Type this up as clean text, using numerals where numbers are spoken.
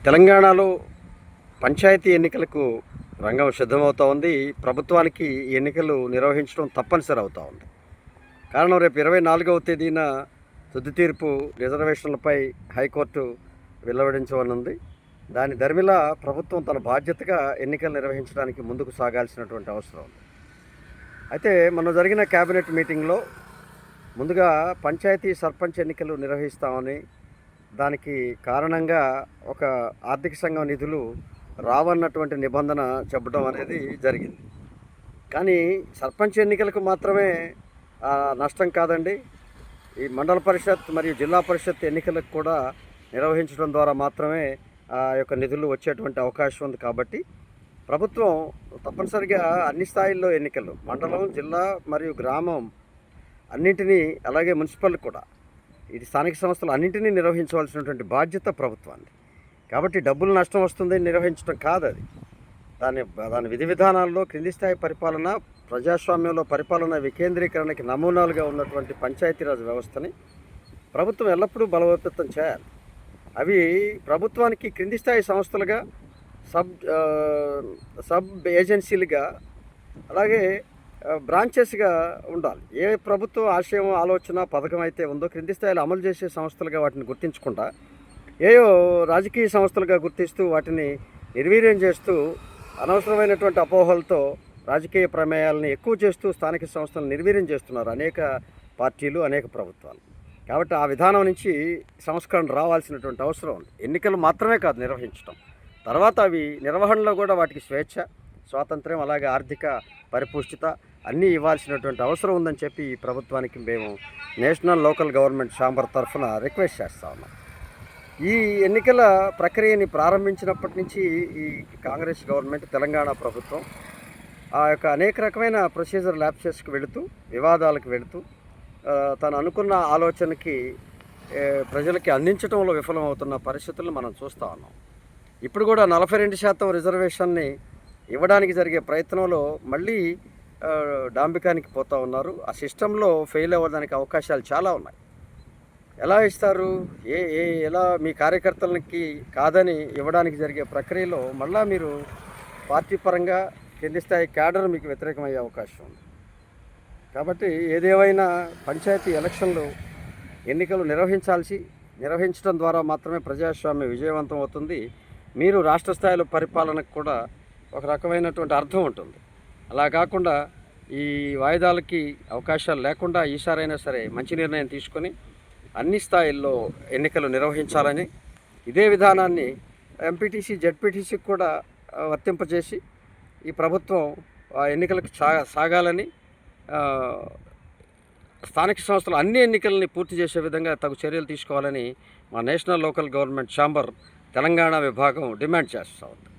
తెలంగాణలో పంచాయతీ ఎన్నికలకు రంగం సిద్ధమవుతూ ఉంది. ప్రభుత్వానికి ఈ ఎన్నికలు నిర్వహించడం తప్పనిసరి అవుతూ ఉంది. కారణం రేపు 24వ తేదీన తుది తీర్పు రిజర్వేషన్లపై హైకోర్టు వెలువడించనుంది. దాని దరిమిలా ప్రభుత్వం తన బాధ్యతగా ఎన్నికలు నిర్వహించడానికి ముందుకు సాగాల్సినటువంటి అవసరం ఉంది. అయితే మొన్న జరిగిన కేబినెట్ మీటింగ్లో ముందుగా పంచాయతీ సర్పంచ్ ఎన్నికలు నిర్వహిస్తామని, దానికి కారణంగా ఒక ఆర్థిక సంఘం నిధులు రావన్నటువంటి నిబంధన చెప్పడం అనేది జరిగింది. కానీ సర్పంచ్ ఎన్నికలకు మాత్రమే నష్టం కాదండి, ఈ మండల పరిషత్ మరియు జిల్లా పరిషత్ ఎన్నికలకు కూడా నిర్వహించడం ద్వారా మాత్రమే ఆ యొక్క నిధులు వచ్చేటువంటి అవకాశం ఉంది. కాబట్టి ప్రభుత్వం తప్పనిసరిగా అన్ని స్థాయిల్లో ఎన్నికలు, మండలం, జిల్లా మరియు గ్రామం అన్నింటినీ, అలాగే మున్సిపల్ కూడా, ఇది స్థానిక సంస్థలు అన్నింటినీ నిర్వహించవలసినటువంటి బాధ్యత ప్రభుత్వాన్ని. కాబట్టి డబ్బులు నష్టం వస్తుంది నిర్వహించడం కాదు అది. దాని విధి విధానాల్లో క్రింది స్థాయి పరిపాలన, ప్రజాస్వామ్యంలో పరిపాలన వికేంద్రీకరణకి నమూనాలుగా ఉన్నటువంటి పంచాయతీరాజ్ వ్యవస్థని ప్రభుత్వం ఎల్లప్పుడూ బలోపేతం చేయాలి. అవి ప్రభుత్వానికి క్రింది స్థాయి సంస్థలుగా, సబ్ ఏజెన్సీలుగా, అలాగే బ్రాంచెస్గా ఉండాలి. ఏ ప్రభుత్వ ఆశయం, ఆలోచన, పథకం అయితే ఉందో క్రింది స్థాయిలో అమలు చేసే సంస్థలుగా వాటిని గుర్తించకుండా ఏయో రాజకీయ సంస్థలుగా గుర్తిస్తూ వాటిని నిర్వీర్యం చేస్తూ, అనవసరమైనటువంటి అపోహలతో రాజకీయ ప్రమేయాలను ఎక్కువ చేస్తూ స్థానిక సంస్థలను నిర్వీర్యం చేస్తున్నారు అనేక పార్టీలు, అనేక ప్రభుత్వాలు. కాబట్టి ఆ విధానం నుంచి సంస్కరణ రావాల్సినటువంటి అవసరం ఉంది. ఎన్నికలు మాత్రమే కాదు నిర్వహించడం, తర్వాత అవి నిర్వహణలో కూడా వాటికి స్వేచ్ఛ, స్వాతంత్ర్యం, అలాగే ఆర్థిక పరిపుష్టిత అన్నీ ఇవ్వాల్సినటువంటి అవసరం ఉందని చెప్పి ఈ ప్రభుత్వానికి మేము నేషనల్ లోకల్ గవర్నమెంట్ ఛాంబర్ తరఫున రిక్వెస్ట్ చేస్తా ఉన్నాం. ఈ ఎన్నికల ప్రక్రియని ప్రారంభించినప్పటి నుంచి ఈ కాంగ్రెస్ గవర్నమెంట్, తెలంగాణ ప్రభుత్వం ఆ యొక్క అనేక రకమైన ప్రొసీజర్ ల్యాప్సెస్కి వెళుతూ, వివాదాలకు వెళుతూ, తను అనుకున్న ఆలోచనకి ప్రజలకి అందించడంలో విఫలమవుతున్న పరిస్థితులను మనం చూస్తూ ఉన్నాం. ఇప్పుడు కూడా 42% రిజర్వేషన్ని ఇవ్వడానికి జరిగే ప్రయత్నంలో మళ్ళీ డాంబికానికి పోతూ ఉన్నారు. ఆ సిస్టంలో ఫెయిల్ అవ్వడానికి అవకాశాలు చాలా ఉన్నాయి. ఎలా ఇస్తారు? ఎలా మీ కార్యకర్తలకి కాదని ఇవ్వడానికి జరిగే ప్రక్రియలో మళ్ళా మీరు పార్టీ పరంగా కింది స్థాయి క్యాడర్ మీకు వ్యతిరేకమయ్యే అవకాశం ఉంది. కాబట్టి ఏదేమైనా పంచాయతీ ఎలక్షన్లు, ఎన్నికలు నిర్వహించడం ద్వారా మాత్రమే ప్రజాస్వామ్యం విజయవంతం అవుతుంది. మీరు రాష్ట్ర స్థాయిలో పరిపాలనకు కూడా ఒక రకమైనటువంటి అర్థం ఉంటుంది. అలా కాకుండా ఈ వాయిదాలకి అవకాశాలు లేకుండా ఈసారైనా సరే మంచి నిర్ణయం తీసుకొని అన్ని స్థాయిల్లో ఎన్నికలు నిర్వహించాలని, ఇదే విధానాన్ని ఎంపీటీసీ, జెడ్పీటీసీకి కూడా వర్తింపజేసి ఈ ప్రభుత్వం ఎన్నికలకు సాగాలని, స్థానిక సంస్థలు అన్ని ఎన్నికలని పూర్తి చేసే విధంగా తగు చర్యలు తీసుకోవాలని మా national local government chamber Telangana విభాగం డిమాండ్ చేస్తూ ఉంది.